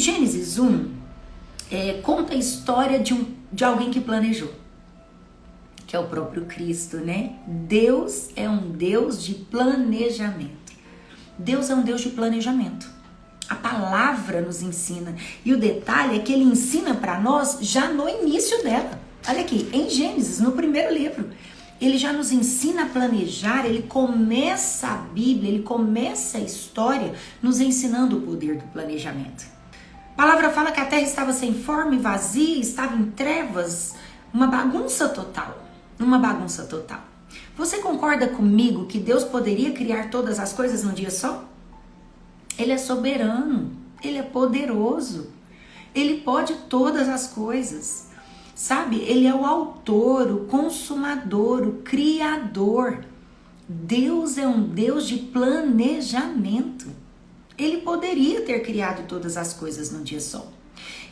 Gênesis 1 conta a história de alguém que planejou, que é o próprio Cristo, né? Deus é um Deus de planejamento. Deus é um Deus de planejamento. A palavra nos ensina. E o detalhe é que ele ensina para nós já no início dela. Olha aqui, em Gênesis, no primeiro livro. Ele já nos ensina a planejar, ele começa a Bíblia, ele começa a história nos ensinando o poder do planejamento. A palavra fala que a terra estava sem forma e vazia, estava em trevas, uma bagunça total. Uma bagunça total. Você concorda comigo que Deus poderia criar todas as coisas num dia só? Ele é soberano, ele é poderoso, ele pode todas as coisas, sabe? Ele é o autor, o consumador, o criador. Deus é um Deus de planejamento. Ele poderia ter criado todas as coisas num dia só.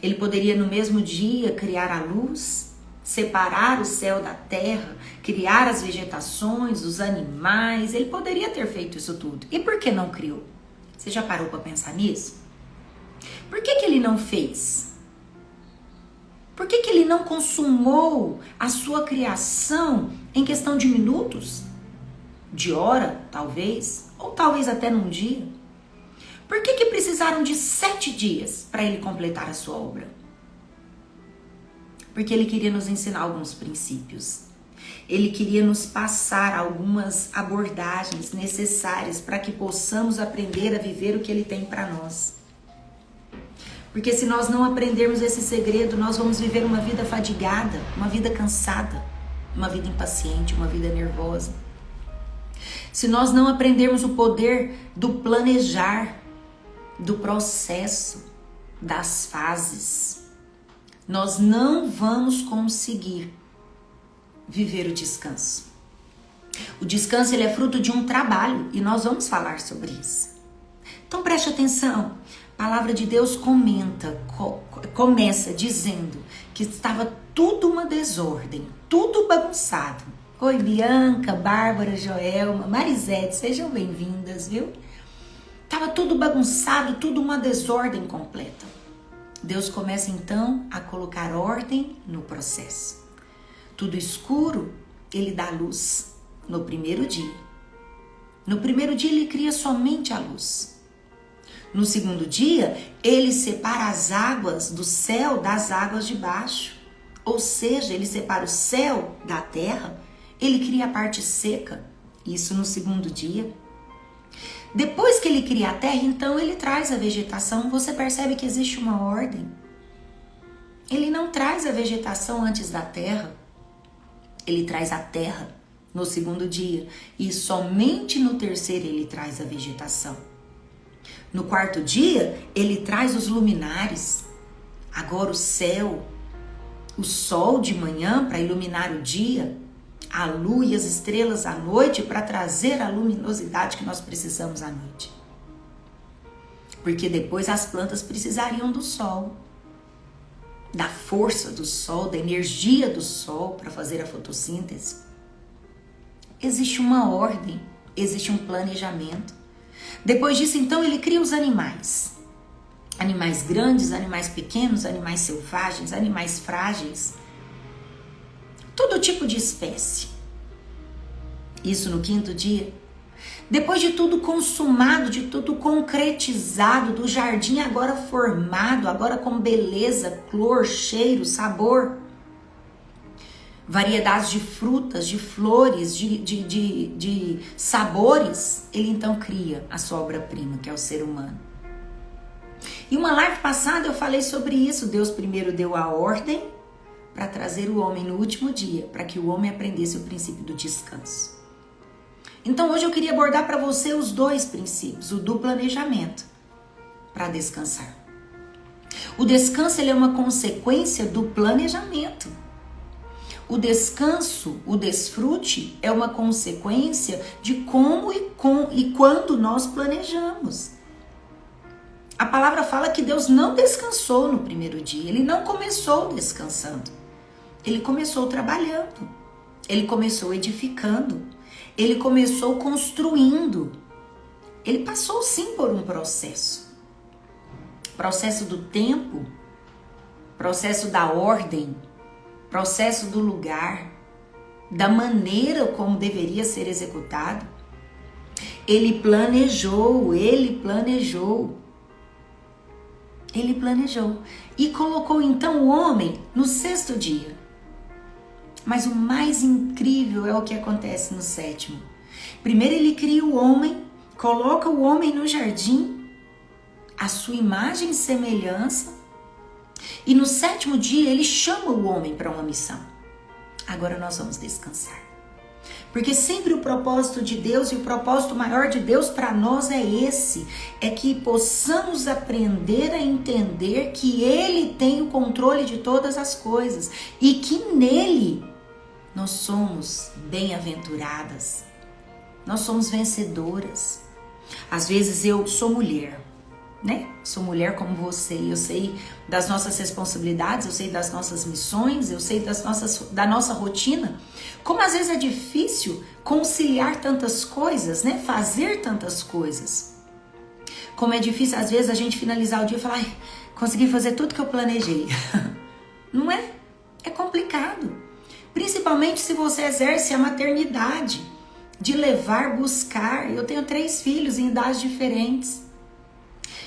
Ele poderia no mesmo dia criar a luz, separar o céu da terra, criar as vegetações, os animais. Ele poderia ter feito isso tudo. E por que não criou? Você já parou para pensar nisso? Por que ele não fez? Por que ele não consumou a sua criação em questão de minutos? De hora, talvez? Ou talvez até num dia? Por que precisaram de 7 dias para ele completar a sua obra? Porque ele queria nos ensinar alguns princípios. Ele queria nos passar algumas abordagens necessárias para que possamos aprender a viver o que ele tem para nós. Porque se nós não aprendermos esse segredo, nós vamos viver uma vida fadigada, uma vida cansada, uma vida impaciente, uma vida nervosa. Se nós não aprendermos o poder do planejar, do processo, das fases, nós não vamos conseguir viver o descanso. O descanso ele é fruto de um trabalho e nós vamos falar sobre isso. Então preste atenção. A palavra de Deus começa dizendo que estava tudo uma desordem, tudo bagunçado. Oi, Bianca, Bárbara, Joelma, Marisete, sejam bem-vindas, viu? Estava tudo bagunçado, tudo uma desordem completa. Deus começa então a colocar ordem no processo. Tudo escuro, ele dá luz no primeiro dia. No primeiro dia ele cria somente a luz. No segundo dia, ele separa as águas do céu das águas de baixo. Ou seja, ele separa o céu da terra, ele cria a parte seca. Isso no segundo dia. Depois que ele cria a terra, então ele traz a vegetação. Você percebe que existe uma ordem. Ele não traz a vegetação antes da terra. Ele traz a terra no segundo dia. E somente no terceiro ele traz a vegetação. No quarto dia, ele traz os luminares. Agora o céu, o sol de manhã para iluminar o dia, a lua e as estrelas à noite para trazer a luminosidade que nós precisamos à noite. Porque depois as plantas precisariam do sol, da força do sol, da energia do sol para fazer a fotossíntese. Existe uma ordem, existe um planejamento. Depois disso, então, ele cria os animais. Animais grandes, animais pequenos, animais selvagens, animais frágeis. Todo tipo de espécie. Isso no quinto dia. Depois de tudo consumado, de tudo concretizado, do jardim agora formado, agora com beleza, cor, cheiro, sabor, variedades de frutas, de flores, de sabores, ele então cria a sua obra-prima, que é o ser humano. E uma live passada eu falei sobre isso. Deus primeiro deu a ordem para trazer o homem no último dia, para que o homem aprendesse o princípio do descanso. Então hoje eu queria abordar para você os 2 princípios, o do planejamento para descansar. O descanso ele é uma consequência do planejamento. O descanso, o desfrute é uma consequência de como e quando nós planejamos. A palavra fala que Deus não descansou no primeiro dia, ele não começou descansando. Ele começou trabalhando, ele começou edificando, ele começou construindo. Ele passou sim por um processo. processo do tempo, processo da ordem, processo do lugar, da maneira como deveria ser executado. Ele planejou e colocou então o homem no 6º dia. Mas o mais incrível é o que acontece no 7º. Primeiro ele cria o homem, coloca o homem no jardim, a sua imagem e semelhança, e no 7º dia ele chama o homem para uma missão. Agora nós vamos descansar. Porque sempre o propósito de Deus e o propósito maior de Deus para nós é esse, é que possamos aprender a entender que Ele tem o controle de todas as coisas e que nele nós somos bem-aventuradas, nós somos vencedoras. Às vezes eu sou mulher, né? Sou mulher como você, eu sei das nossas responsabilidades, eu sei das nossas missões, eu sei da nossa rotina. Como às vezes é difícil conciliar tantas coisas, né? Fazer tantas coisas. Como é difícil às vezes a gente finalizar o dia e falar, ai, consegui fazer tudo que eu planejei. Não é? É complicado. Principalmente se você exerce a maternidade, de levar, buscar. Eu tenho 3 filhos em idades diferentes.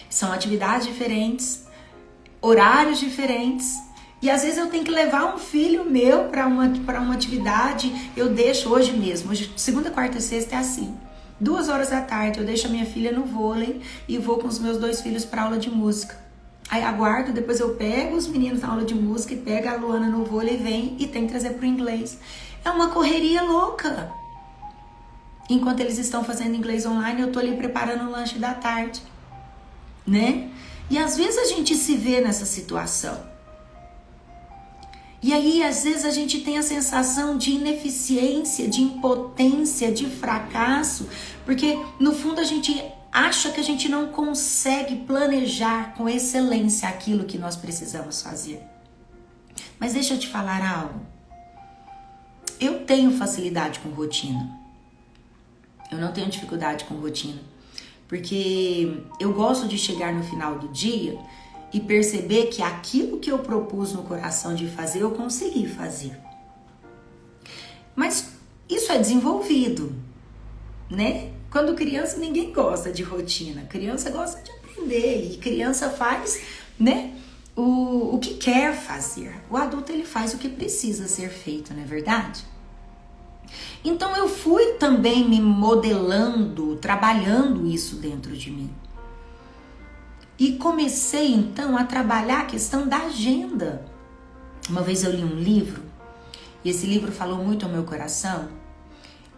São atividades diferentes, horários diferentes. E às vezes eu tenho que levar um filho meu para uma atividade. Eu deixo hoje mesmo, hoje, segunda, quarta e sexta é assim. 2 horas da tarde eu deixo a minha filha no vôlei e vou com os meus 2 filhos para aula de música. Aí aguardo, depois eu pego os meninos na aula de música e pego a Luana no vôlei e vem e tem que trazer para o inglês. É uma correria louca. Enquanto eles estão fazendo inglês online, eu tô ali preparando o lanche da tarde, né? E às vezes a gente se vê nessa situação. E aí, às vezes, a gente tem a sensação de ineficiência, de impotência, de fracasso, porque, no fundo, a gente acha que a gente não consegue planejar com excelência aquilo que nós precisamos fazer. Mas deixa eu te falar algo. Eu tenho facilidade com rotina. Eu não tenho dificuldade com rotina, porque eu gosto de chegar no final do dia e perceber que aquilo que eu propus no coração de fazer, eu consegui fazer. Mas isso é desenvolvido, né? Quando criança, ninguém gosta de rotina. Criança gosta de aprender e criança faz, né, o que quer fazer. O adulto, ele faz o que precisa ser feito, não é verdade? Então eu fui também me modelando, trabalhando isso dentro de mim. E comecei então a trabalhar a questão da agenda. Uma vez eu li um livro, e esse livro falou muito ao meu coração,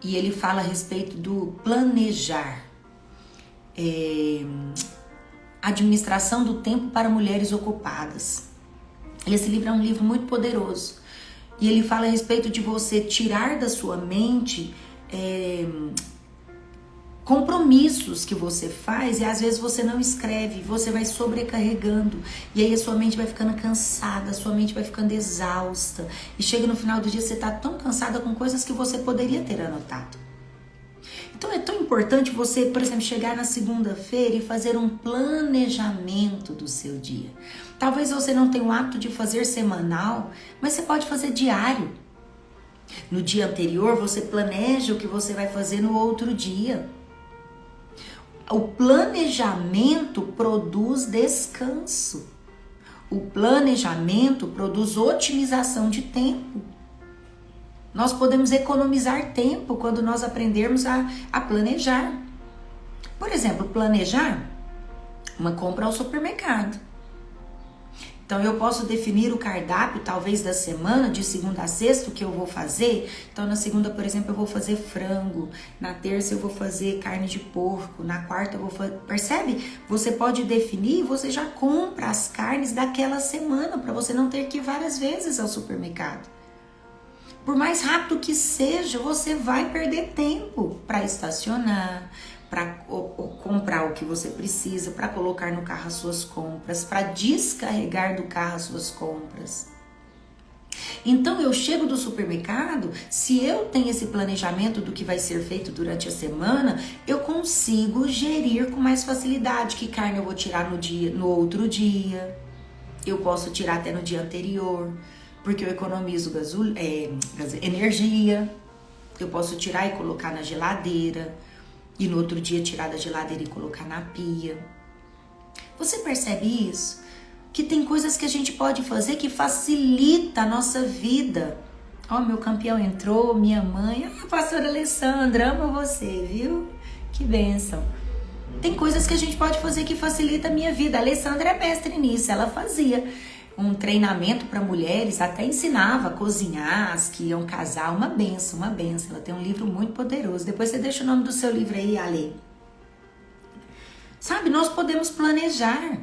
e ele fala a respeito do planejar. Administração do tempo para mulheres ocupadas. E esse livro é um livro muito poderoso. E ele fala a respeito de você tirar da sua mente compromissos que você faz e às vezes você não escreve, você vai sobrecarregando e aí a sua mente vai ficando cansada, a sua mente vai ficando exausta e chega no final do dia você tá tão cansada com coisas que você poderia ter anotado. Então é tão importante você, por exemplo, chegar na segunda-feira e fazer um planejamento do seu dia. Talvez você não tenha o hábito de fazer semanal, mas você pode fazer diário. No dia anterior você planeja o que você vai fazer no outro dia. O planejamento produz descanso. O planejamento produz otimização de tempo. Nós podemos economizar tempo quando nós aprendermos a planejar. Por exemplo, planejar uma compra ao supermercado. Então eu posso definir o cardápio talvez da semana, de segunda a sexta, o que eu vou fazer. Então na segunda, por exemplo, eu vou fazer frango. Na terça eu vou fazer carne de porco. Na quarta eu vou fazer... Percebe? Você pode definir e você já compra as carnes daquela semana para você não ter que ir várias vezes ao supermercado. Por mais rápido que seja, você vai perder tempo para estacionar, para comprar o que você precisa, para colocar no carro as suas compras, para descarregar do carro as suas compras. Então eu chego do supermercado, se eu tenho esse planejamento do que vai ser feito durante a semana, eu consigo gerir com mais facilidade que carne eu vou tirar no outro dia. Eu posso tirar até no dia anterior, porque eu economizo energia. Eu posso tirar e colocar na geladeira, e no outro dia tirar da geladeira e colocar na pia. Você percebe isso? Que tem coisas que a gente pode fazer que facilita a nossa vida. Ó, meu campeão entrou, minha mãe. Ah, pastora Alessandra, amo você, viu? Que bênção. Tem coisas que a gente pode fazer que facilita a minha vida. A Alessandra é mestre nisso, ela fazia um treinamento para mulheres, até ensinava a cozinhar, as que iam casar, uma benção, uma benção. Ela tem um livro muito poderoso. Depois você deixa o nome do seu livro aí, Ale. Sabe, nós podemos planejar.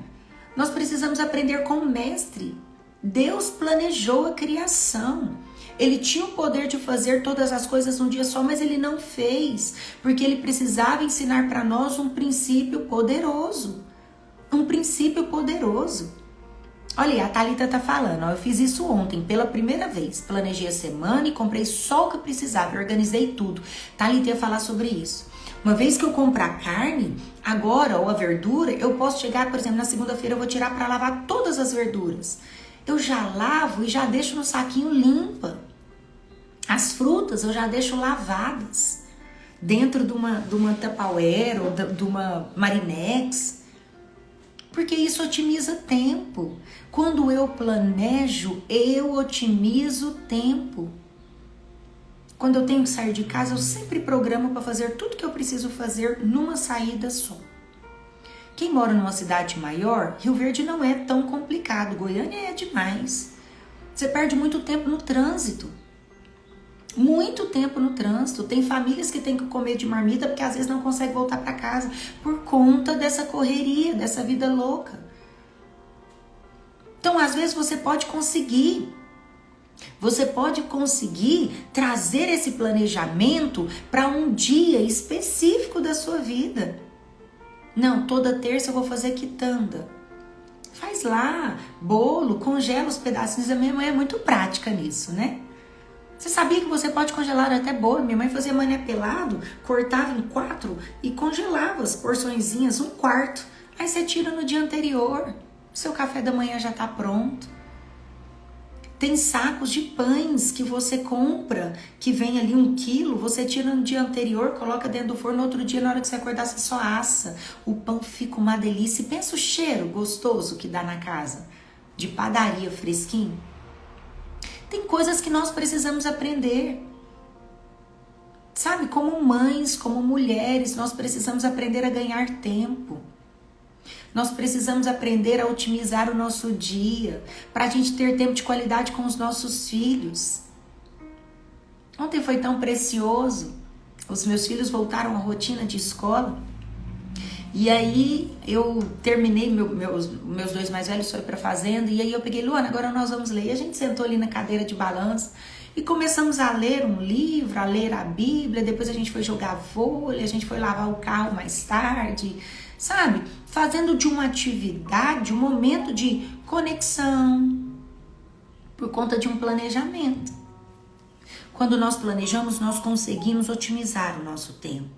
Nós precisamos aprender com o mestre. Deus planejou a criação. Ele tinha o poder de fazer todas as coisas num dia só, mas ele não fez, porque ele precisava ensinar para nós um princípio poderoso. Um princípio poderoso. Olha, a Thalita tá falando, ó, eu fiz isso ontem pela primeira vez. Planejei a semana e comprei só o que eu precisava, organizei tudo. Thalita ia falar sobre isso. Uma vez que eu comprar carne, agora, ou a verdura, eu posso chegar, por exemplo, na segunda-feira eu vou tirar para lavar todas as verduras. Eu já lavo e já deixo no saquinho limpa. As frutas eu já deixo lavadas dentro de uma Tupperware ou de uma Marinex. Porque isso otimiza tempo. Quando eu planejo, eu otimizo tempo. Quando eu tenho que sair de casa, eu sempre programo para fazer tudo que eu preciso fazer numa saída só. Quem mora numa cidade maior, Rio Verde não é tão complicado. Goiânia é demais. Você perde muito tempo no trânsito. Muito tempo no trânsito. Tem famílias que têm que comer de marmita porque às vezes não conseguem voltar para casa por conta dessa correria, dessa vida louca. Então, às vezes você pode conseguir trazer esse planejamento para um dia específico da sua vida. Não, toda terça eu vou fazer quitanda. Faz lá, bolo, congela os pedacinhos. A minha mãe é muito prática nisso, né? Você sabia que você pode congelar até bolo? Minha mãe fazia mané pelado, cortava em 4 e congelava as porçõezinhas, 1/4. Aí você tira no dia anterior. Seu café da manhã já tá pronto. Tem sacos de pães que você compra, que vem ali 1 quilo, você tira no dia anterior, coloca dentro do forno, no outro dia, na hora que você acordar, você só assa. O pão fica uma delícia. E pensa o cheiro gostoso que dá na casa, de padaria fresquinho. Tem coisas que nós precisamos aprender. Sabe, como mães, como mulheres, nós precisamos aprender a ganhar tempo. Nós precisamos aprender a otimizar o nosso dia, para a gente ter tempo de qualidade com os nossos filhos. Ontem foi tão precioso. Os meus filhos voltaram à rotina de escola. E aí eu terminei, meus 2 mais velhos foram para a fazenda. E aí eu peguei, Luana, agora nós vamos ler. E a gente sentou ali na cadeira de balanço e começamos a ler um livro, a ler a Bíblia. Depois a gente foi jogar vôlei, a gente foi lavar o carro mais tarde. Sabe? Fazendo de uma atividade um momento de conexão por conta de um planejamento. Quando nós planejamos, nós conseguimos otimizar o nosso tempo.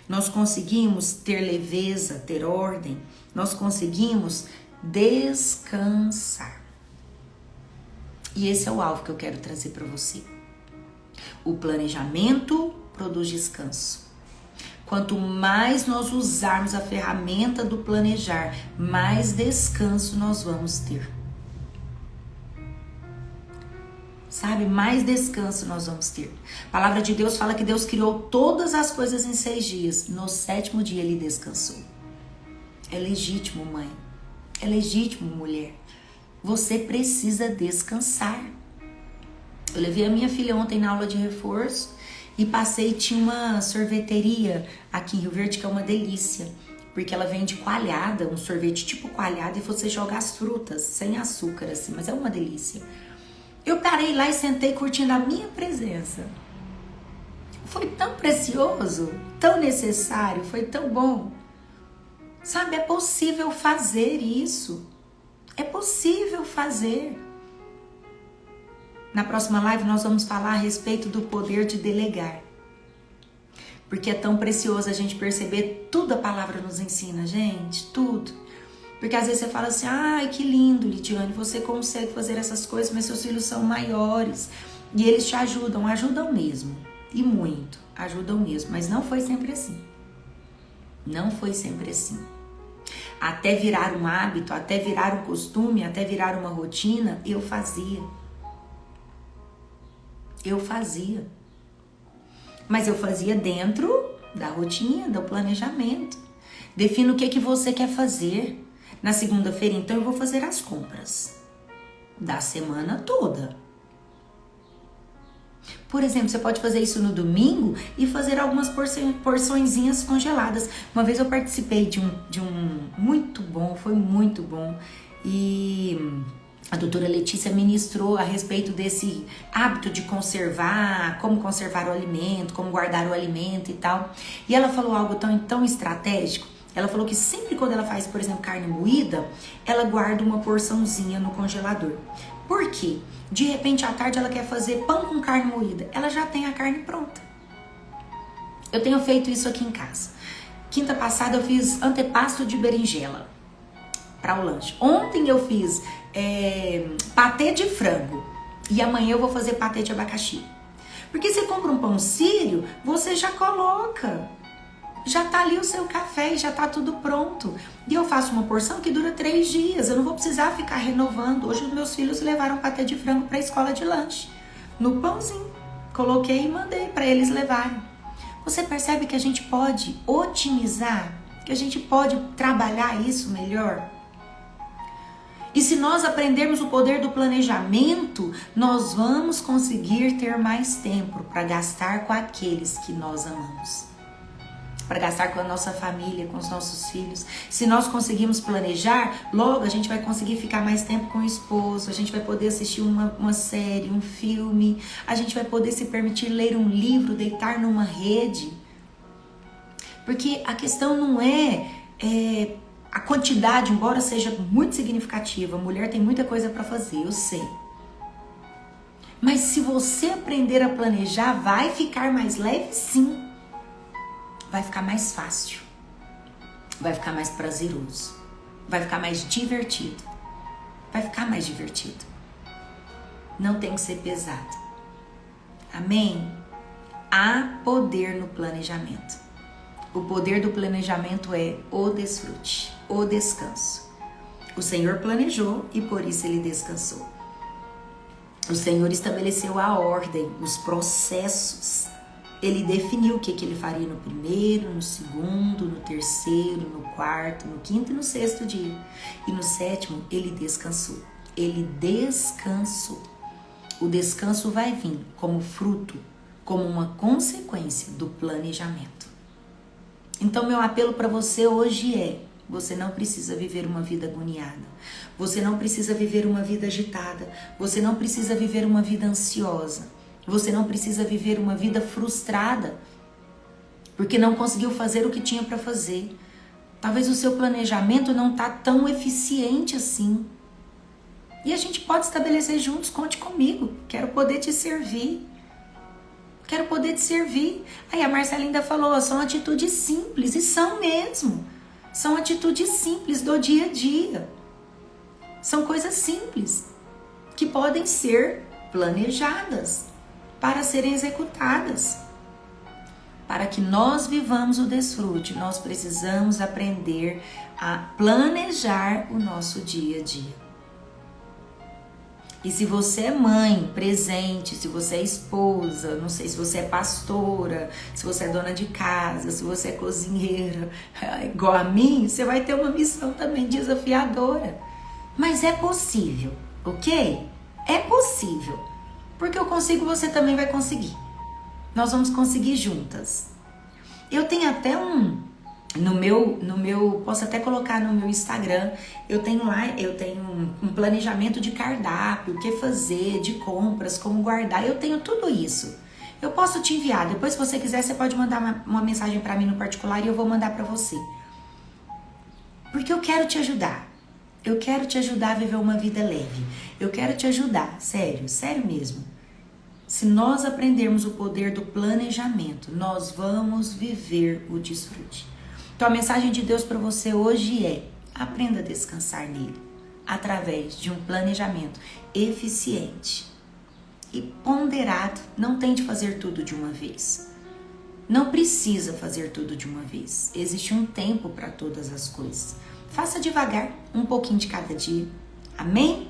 Nós conseguimos ter leveza, ter ordem. Nós conseguimos descansar. E esse é o alvo que eu quero trazer para você. O planejamento produz descanso. Quanto mais nós usarmos a ferramenta do planejar, mais descanso nós vamos ter. Sabe? Mais descanso nós vamos ter. A palavra de Deus fala que Deus criou todas as coisas em 6 dias. No 7º dia ele descansou. É legítimo, mãe. É legítimo, mulher. Você precisa descansar. Eu levei a minha filha ontem na aula de reforço. E passei, tinha uma sorveteria aqui em Rio Verde que é uma delícia, porque ela vende coalhada, um sorvete tipo coalhada, e você joga as frutas sem açúcar, assim, mas é uma delícia. Eu parei lá e sentei curtindo a minha presença. Foi tão precioso, tão necessário, foi tão bom. Sabe, é possível fazer isso. É possível fazer. Na próxima live nós vamos falar a respeito do poder de delegar. Porque é tão precioso a gente perceber tudo a palavra nos ensina, gente, tudo. Porque às vezes você fala assim, ai, que lindo, Lidiane, você consegue fazer essas coisas, mas seus filhos são maiores. E eles te ajudam mesmo. E muito, ajudam mesmo. Mas não foi sempre assim. Não foi sempre assim. Até virar um hábito, até virar um costume, até virar uma rotina, eu fazia. Mas eu fazia dentro da rotina, do planejamento. Defina o que você quer fazer. Na segunda-feira, então, eu vou fazer as compras da semana toda. Por exemplo, você pode fazer isso no domingo e fazer algumas porçõezinhas congeladas. Uma vez eu participei de um muito bom, foi muito bom. E a doutora Letícia ministrou a respeito desse hábito de conservar, como conservar o alimento, como guardar o alimento e tal. E ela falou algo tão estratégico. Ela falou que sempre quando ela faz, por exemplo, carne moída, ela guarda uma porçãozinha no congelador. Por quê? De repente, à tarde, ela quer fazer pão com carne moída. Ela já tem a carne pronta. Eu tenho feito isso aqui em casa. Quinta passada, eu fiz antepasto de berinjela para o lanche. Ontem eu fiz patê de frango. E amanhã eu vou fazer patê de abacaxi. Porque você compra um pão sírio, você já coloca. Já tá ali o seu café e já tá tudo pronto. E eu faço uma porção que dura 3 dias. Eu não vou precisar ficar renovando. Hoje os meus filhos levaram patê de frango para a escola de lanche. No pãozinho. Coloquei e mandei para eles levarem. Você percebe que a gente pode otimizar? Que a gente pode trabalhar isso melhor? E se nós aprendermos o poder do planejamento, nós vamos conseguir ter mais tempo para gastar com aqueles que nós amamos. Para gastar com a nossa família, com os nossos filhos. Se nós conseguirmos planejar, logo a gente vai conseguir ficar mais tempo com o esposo, a gente vai poder assistir uma série, um filme, a gente vai poder se permitir ler um livro, deitar numa rede. Porque a questão não é a quantidade, embora seja muito significativa, a mulher tem muita coisa para fazer, eu sei. Mas se você aprender a planejar, vai ficar mais leve, sim. Vai ficar mais fácil, vai ficar mais prazeroso, vai ficar mais divertido, Não tem que ser pesado. Amém? Há poder no planejamento. O poder do planejamento é o desfrute, o descanso. O Senhor planejou e por isso Ele descansou. O Senhor estabeleceu a ordem, os processos. Ele definiu o que Ele faria no primeiro, no segundo, no terceiro, no quarto, no quinto e no sexto dia. E no sétimo, Ele descansou. Ele descansou. O descanso vai vir como fruto, como uma consequência do planejamento. Então, meu apelo para você hoje é: você não precisa viver uma vida agoniada. Você não precisa viver uma vida agitada. Você não precisa viver uma vida ansiosa. Você não precisa viver uma vida frustrada porque não conseguiu fazer o que tinha para fazer. Talvez o seu planejamento não está tão eficiente assim. E a gente pode estabelecer juntos, conte comigo. Quero poder te servir. Aí a Marcela ainda falou, são atitudes simples, e são mesmo. São atitudes simples do dia a dia. São coisas simples que podem ser planejadas para serem executadas. Para que nós vivamos o desfrute, nós precisamos aprender a planejar o nosso dia a dia. E se você é mãe, presente, se você é esposa, não sei se você é pastora, se você é dona de casa, se você é cozinheira, igual a mim, você vai ter uma missão também desafiadora. Mas é possível, ok? É possível. Porque eu consigo, você também vai conseguir. Nós vamos conseguir juntas. Eu tenho até no meu, posso até colocar no meu Instagram, eu tenho um planejamento de cardápio, o que fazer, de compras, como guardar, eu tenho tudo isso. Eu posso te enviar, depois se você quiser, você pode mandar uma mensagem para mim no particular e eu vou mandar para você. Porque eu quero te ajudar. Eu quero te ajudar a viver uma vida leve. Eu quero te ajudar, sério, sério mesmo. Se nós aprendermos o poder do planejamento, nós vamos viver o desfrute. Então a mensagem de Deus para você hoje é: aprenda a descansar nele, através de um planejamento eficiente e ponderado. Não tente fazer tudo de uma vez. Não precisa fazer tudo de uma vez. Existe um tempo para todas as coisas. Faça devagar, um pouquinho de cada dia. Amém?